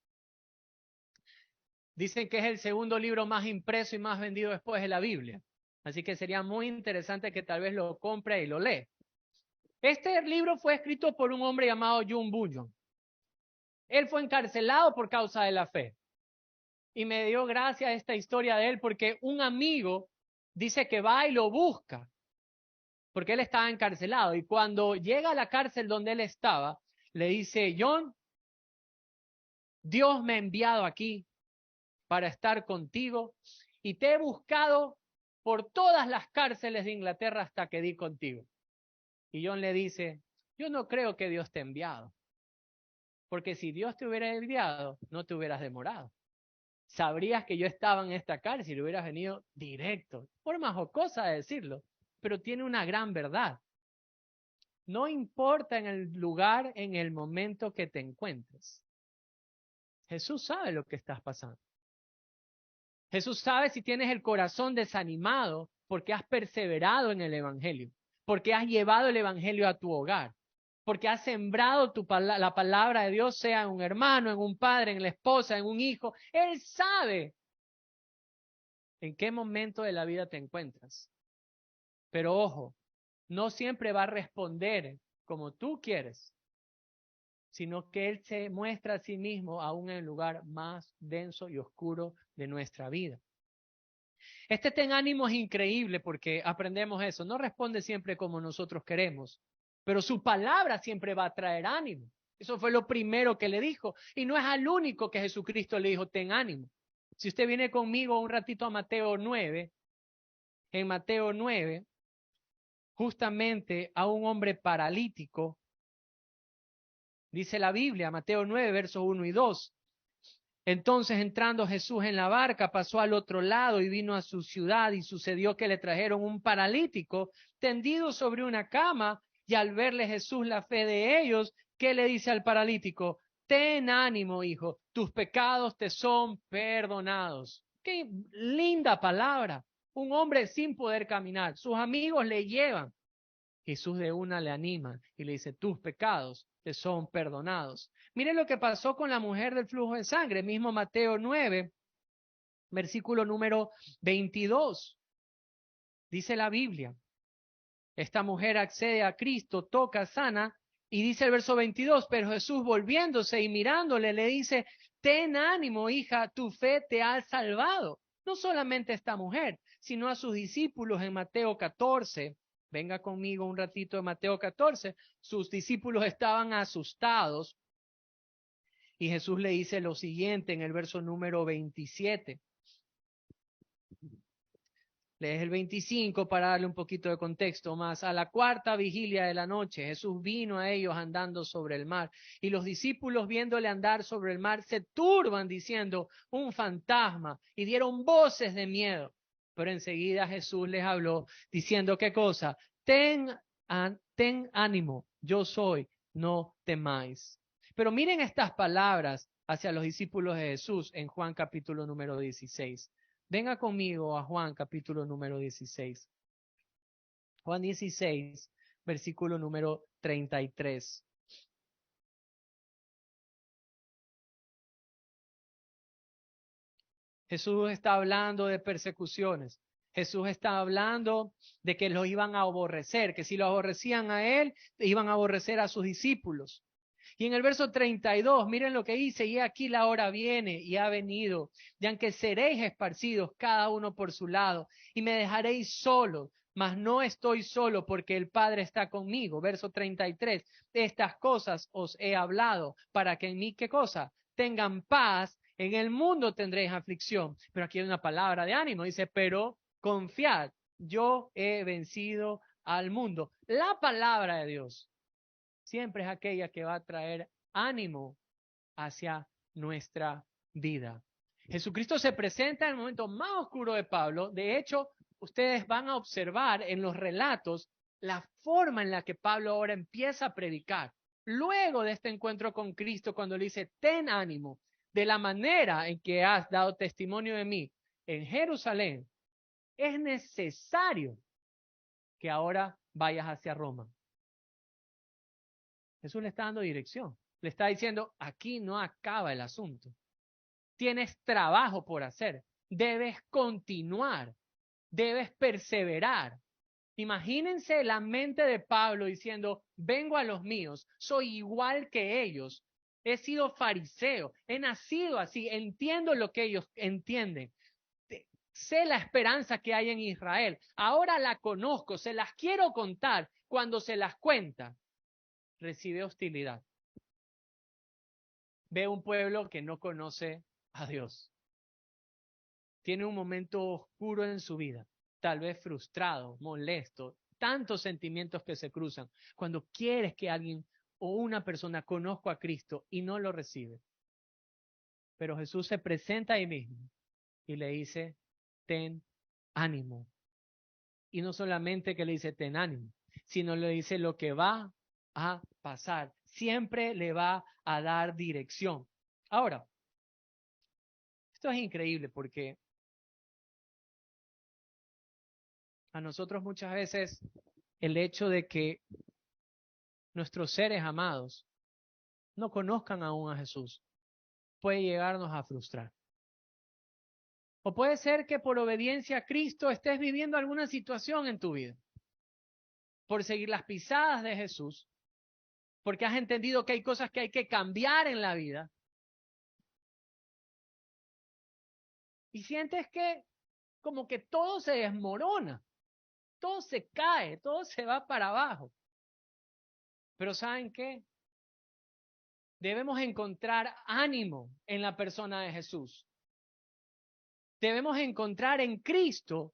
Dicen que es el segundo libro más impreso y más vendido después de la Biblia. Así que sería muy interesante que tal vez lo compre y lo lee. Este libro fue escrito por un hombre llamado Jung Bunyon. Él fue encarcelado por causa de la fe. Y me dio gracia esta historia de él porque un amigo dice que va y lo busca porque él estaba encarcelado. Y cuando llega a la cárcel donde él estaba, le dice: John, Dios me ha enviado aquí para estar contigo y te he buscado por todas las cárceles de Inglaterra hasta que di contigo. Y John le dice: yo no creo que Dios te ha enviado, porque si Dios te hubiera enviado, no te hubieras demorado. Sabrías que yo estaba en esta cárcel y hubieras venido directo. Forma jocosa de decirlo, pero tiene una gran verdad. No importa en el lugar, en el momento que te encuentres. Jesús sabe lo que estás pasando. Jesús sabe si tienes el corazón desanimado porque has perseverado en el Evangelio, porque has llevado el Evangelio a tu hogar, porque has sembrado la palabra de Dios, sea en un hermano, en un padre, en la esposa, en un hijo. Él sabe en qué momento de la vida te encuentras. Pero ojo, no siempre va a responder como tú quieres, sino que Él se muestra a sí mismo aún en el lugar más denso y oscuro de nuestra vida. Este ten ánimo es increíble porque aprendemos eso. No responde siempre como nosotros queremos, pero su palabra siempre va a traer ánimo. Eso fue lo primero que le dijo. Y no es al único que Jesucristo le dijo: ten ánimo. Si usted viene conmigo un ratito a Mateo 9, en Mateo 9, justamente a un hombre paralítico, dice la Biblia, Mateo 9, versos 1 y 2. Entonces, entrando Jesús en la barca, pasó al otro lado y vino a su ciudad, y sucedió que le trajeron un paralítico tendido sobre una cama, y al verle Jesús la fe de ellos, ¿qué le dice al paralítico? Ten ánimo, hijo, tus pecados te son perdonados. Qué linda palabra. Un hombre sin poder caminar, sus amigos le llevan. Jesús de una le anima y le dice: tus pecados te son perdonados. Miren lo que pasó con la mujer del flujo de sangre, mismo Mateo 9, versículo número 22. Dice la Biblia, esta mujer accede a Cristo, toca, sana, y dice el verso 22, pero Jesús volviéndose y mirándole le dice: ten ánimo, hija, tu fe te ha salvado. No solamente a esta mujer, sino a sus discípulos en Mateo 14. Venga conmigo un ratito de Mateo 14. Sus discípulos estaban asustados y Jesús le dice lo siguiente en el verso número 27. Lees el 25 para darle un poquito de contexto más. A la cuarta vigilia de la noche, Jesús vino a ellos andando sobre el mar. Y los discípulos, viéndole andar sobre el mar, se turban diciendo: un fantasma. Y dieron voces de miedo. Pero enseguida Jesús les habló diciendo: ¿qué cosa? Ten ánimo, yo soy, no temáis. Pero miren estas palabras hacia los discípulos de Jesús en Juan capítulo número 16. Venga conmigo a Juan capítulo número 16. Juan 16, versículo número 33. Jesús está hablando de persecuciones. Jesús está hablando de que los iban a aborrecer, que si lo aborrecían a él, iban a aborrecer a sus discípulos. Y en el verso 32, miren lo que dice: y aquí la hora viene y ha venido, de aunque seréis esparcidos cada uno por su lado, y me dejaréis solo, mas no estoy solo porque el Padre está conmigo. Verso 33, estas cosas os he hablado para que en mí, ¿qué cosa? Tengan paz. En el mundo tendréis aflicción. Pero aquí hay una palabra de ánimo, dice: pero confiad, yo he vencido al mundo. La palabra de Dios siempre es aquella que va a traer ánimo hacia nuestra vida. Jesucristo se presenta en el momento más oscuro de Pablo. De hecho, ustedes van a observar en los relatos la forma en la que Pablo ahora empieza a predicar. Luego de este encuentro con Cristo, cuando le dice: ten ánimo, de la manera en que has dado testimonio de mí, en Jerusalén, es necesario que ahora vayas hacia Roma. Jesús le está dando dirección. Le está diciendo, aquí no acaba el asunto. Tienes trabajo por hacer. Debes continuar. Debes perseverar. Imagínense la mente de Pablo diciendo, vengo a los míos, soy igual que ellos. He sido fariseo, he nacido así, entiendo lo que ellos entienden. Sé la esperanza que hay en Israel. Ahora la conozco, se las quiero contar. Cuando se las cuenta, recibe hostilidad. Ve un pueblo que no conoce a Dios. Tiene un momento oscuro en su vida, tal vez frustrado, molesto, tantos sentimientos que se cruzan. Cuando quieres que alguien o una persona conozca a Cristo y no lo recibe. Pero Jesús se presenta ahí mismo y le dice, ten ánimo. Y no solamente que le dice ten ánimo, sino le dice lo que va a pasar. Siempre le va a dar dirección. Ahora, esto es increíble porque a nosotros muchas veces el hecho de que nuestros seres amados no conozcan aún a Jesús puede llegarnos a frustrar. O puede ser que por obediencia a Cristo estés viviendo alguna situación en tu vida. Por seguir las pisadas de Jesús, porque has entendido que hay cosas que hay que cambiar en la vida. Y sientes que como que todo se desmorona, todo se cae, todo se va para abajo. Pero ¿saben qué? Debemos encontrar ánimo en la persona de Jesús. Debemos encontrar en Cristo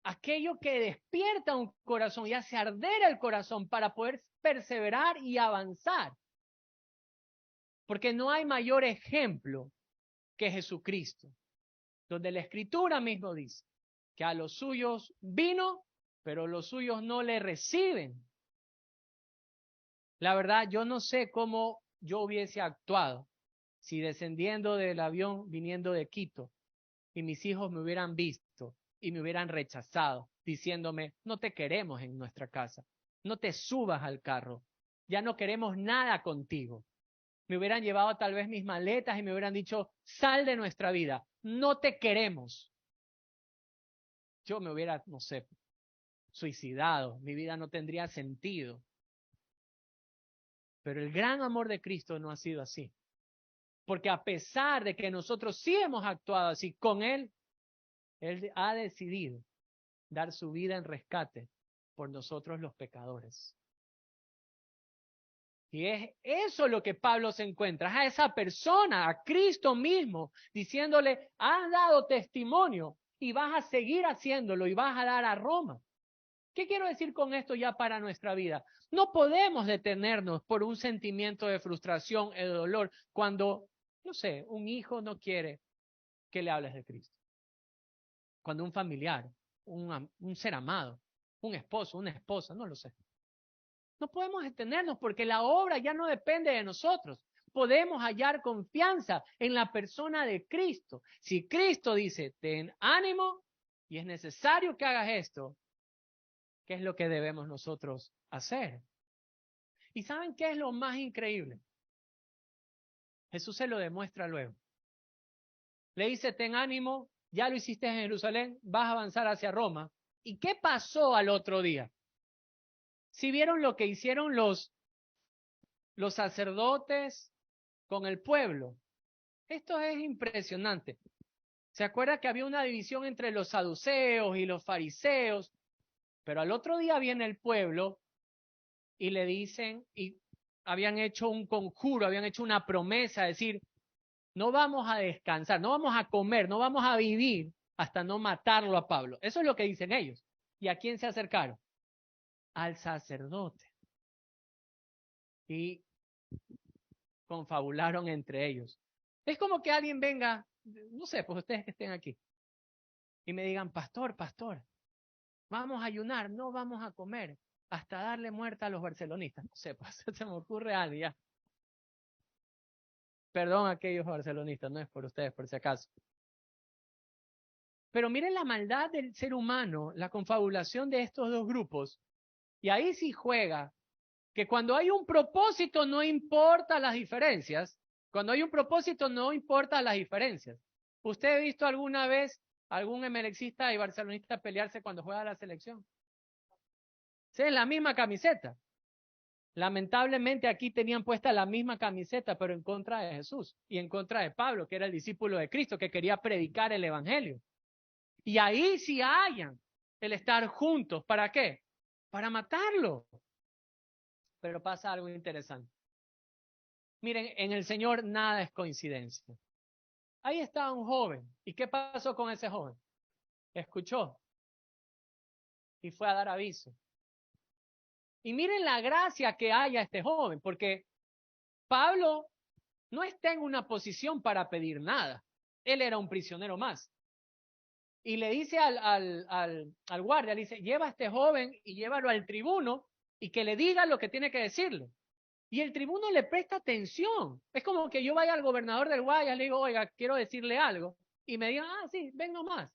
aquello que despierta un corazón y hace arder el corazón para poder perseverar y avanzar. Porque no hay mayor ejemplo que Jesucristo, donde la Escritura mismo dice que a los suyos vino, pero los suyos no le reciben. La verdad, yo no sé cómo yo hubiese actuado si descendiendo del avión viniendo de Quito y mis hijos me hubieran visto y me hubieran rechazado, diciéndome, no te queremos en nuestra casa, no te subas al carro, ya no queremos nada contigo. Me hubieran llevado tal vez mis maletas y me hubieran dicho, sal de nuestra vida, no te queremos. Yo me hubiera, no sé, suicidado, mi vida no tendría sentido. Pero el gran amor de Cristo no ha sido así. Porque a pesar de que nosotros sí hemos actuado así con Él ha decidido dar su vida en rescate por nosotros los pecadores. Y es eso lo que Pablo se encuentra, a esa persona, a Cristo mismo, diciéndole, has dado testimonio y vas a seguir haciéndolo y vas a dar a Roma. ¿Qué quiero decir con esto ya para nuestra vida? No podemos detenernos por un sentimiento de frustración y de dolor cuando, no sé, un hijo no quiere que le hables de Cristo. Cuando un familiar, un ser amado, un esposo, una esposa, no lo sé. No podemos detenernos porque la obra ya no depende de nosotros. Podemos hallar confianza en la persona de Cristo. Si Cristo dice, ten ánimo y es necesario que hagas esto, ¿qué es lo que debemos nosotros hacer? ¿Y saben qué es lo más increíble? Jesús se lo demuestra luego. Le dice, ten ánimo, ya lo hiciste en Jerusalén, vas a avanzar hacia Roma. ¿Y qué pasó al otro día? Si vieron lo que hicieron los sacerdotes con el pueblo. Esto es impresionante. ¿Se acuerda que había una división entre los saduceos y los fariseos? Pero al otro día viene el pueblo y le dicen, y habían hecho un conjuro, habían hecho una promesa, decir, no vamos a descansar, no vamos a comer, no vamos a vivir hasta no matarlo a Pablo. Eso es lo que dicen ellos. ¿Y a quién se acercaron? Al sacerdote. Y confabularon entre ellos. Es como que alguien venga, no sé, pues ustedes que estén aquí, y me digan, pastor, vamos a ayunar, no vamos a comer, hasta darle muerte a los barcelonistas. No sé, pues se me ocurre algo ya. Perdón a aquellos barcelonistas, no es por ustedes, por si acaso. Pero miren la maldad del ser humano, la confabulación de estos dos grupos. Y ahí sí juega, que cuando hay un propósito no importa las diferencias. Cuando hay un propósito no importa las diferencias. ¿Usted ha visto alguna vez algún emelexista y barcelonista pelearse cuando juega la selección? Sí, es la misma camiseta. Lamentablemente aquí tenían puesta la misma camiseta, pero en contra de Jesús y en contra de Pablo, que era el discípulo de Cristo, que quería predicar el evangelio. Y ahí sí hayan el estar juntos. ¿Para qué? Para matarlo. Pero pasa algo interesante. Miren, en el Señor nada es coincidencia. Ahí estaba un joven. ¿Y qué pasó con ese joven? Escuchó y fue a dar aviso. Y miren la gracia que hay a este joven, porque Pablo no está en una posición para pedir nada. Él era un prisionero más. Y le dice al guardia, le dice, lleva a este joven y llévalo al tribuno y que le diga lo que tiene que decirle. Y el tribuno le presta atención. Es como que yo vaya al gobernador del Guayas, le digo, oiga, quiero decirle algo. Y me digan, sí, ven nomás.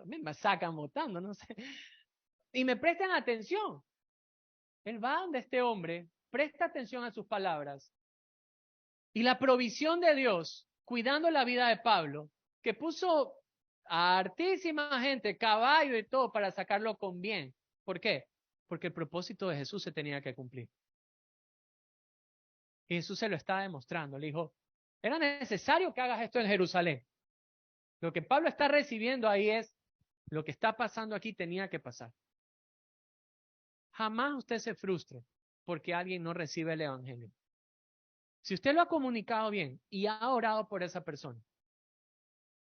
Me sacan votando, no sé. Y me prestan atención. Él va donde este hombre, presta atención a sus palabras. Y la provisión de Dios, cuidando la vida de Pablo, que puso a hartísima gente, caballo y todo, para sacarlo con bien. ¿Por qué? Porque el propósito de Jesús se tenía que cumplir. Y Jesús se lo estaba demostrando. Le dijo, era necesario que hagas esto en Jerusalén. Lo que Pablo está recibiendo ahí es, lo que está pasando aquí tenía que pasar. Jamás usted se frustre porque alguien no recibe el evangelio. Si usted lo ha comunicado bien y ha orado por esa persona,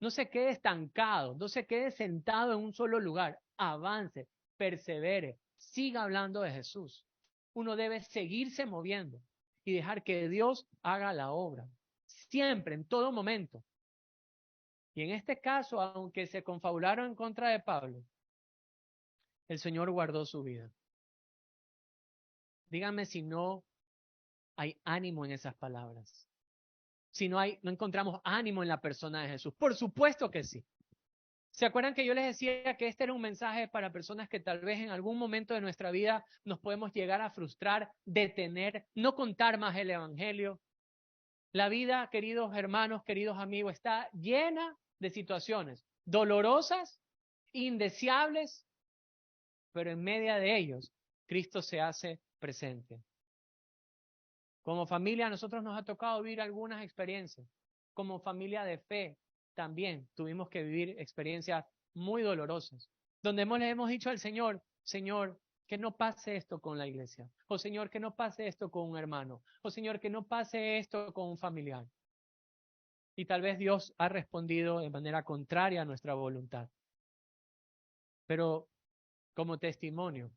no se quede estancado, no se quede sentado en un solo lugar, avance, persevere, siga hablando de Jesús. Uno debe seguirse moviendo y dejar que Dios haga la obra, siempre, en todo momento. Y en este caso, aunque se confabularon en contra de Pablo, el Señor guardó su vida. Dígame si no hay ánimo en esas palabras. Si no encontramos ánimo en la persona de Jesús. Por supuesto que sí. ¿Se acuerdan que yo les decía que este era un mensaje para personas que tal vez en algún momento de nuestra vida nos podemos llegar a frustrar, detener, no contar más el evangelio? La vida, queridos hermanos, queridos amigos, está llena de situaciones dolorosas, indeseables, pero en medio de ellos Cristo se hace presente. Como familia, a nosotros nos ha tocado vivir algunas experiencias. Como familia de fe, también tuvimos que vivir experiencias muy dolorosas, donde le hemos dicho al Señor, Señor, que no pase esto con la iglesia. O Señor, que no pase esto con un hermano. O Señor, que no pase esto con un familiar. Y tal vez Dios ha respondido de manera contraria a nuestra voluntad. Pero como testimonio,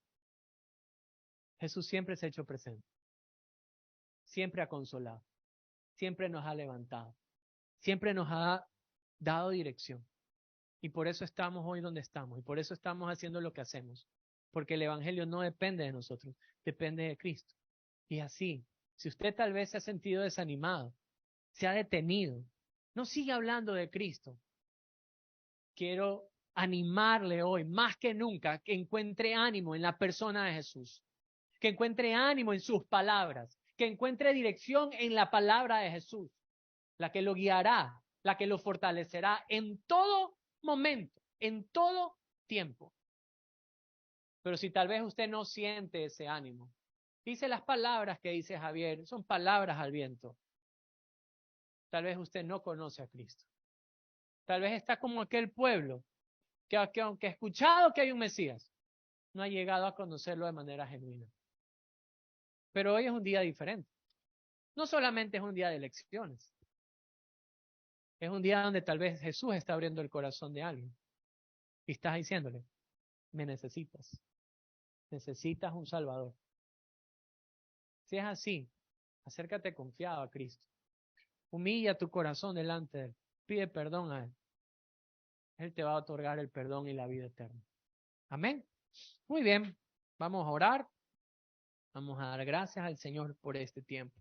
Jesús siempre se ha hecho presente. Siempre ha consolado. Siempre nos ha levantado. Siempre nos ha dado dirección. Y por eso estamos hoy donde estamos. Y por eso estamos haciendo lo que hacemos. Porque el Evangelio no depende de nosotros, depende de Cristo. Y así, si usted tal vez se ha sentido desanimado, se ha detenido, no sigue hablando de Cristo. Quiero animarle hoy, más que nunca, que encuentre ánimo en la persona de Jesús. Que encuentre ánimo en sus palabras. Que encuentre dirección en la palabra de Jesús. La que lo guiará, la que lo fortalecerá en todo momento, en todo tiempo. Pero si tal vez usted no siente ese ánimo, dice las palabras que dice Javier, son palabras al viento. Tal vez usted no conoce a Cristo. Tal vez está como aquel pueblo que aunque ha escuchado que hay un Mesías, no ha llegado a conocerlo de manera genuina. Pero hoy es un día diferente. No solamente es un día de elecciones. Es un día donde tal vez Jesús está abriendo el corazón de alguien. Y estás diciéndole, me necesitas. Necesitas un Salvador. Si es así, acércate confiado a Cristo. Humilla tu corazón delante de Él. Pide perdón a Él. Él te va a otorgar el perdón y la vida eterna. Amén. Muy bien. Vamos a orar. Vamos a dar gracias al Señor por este tiempo.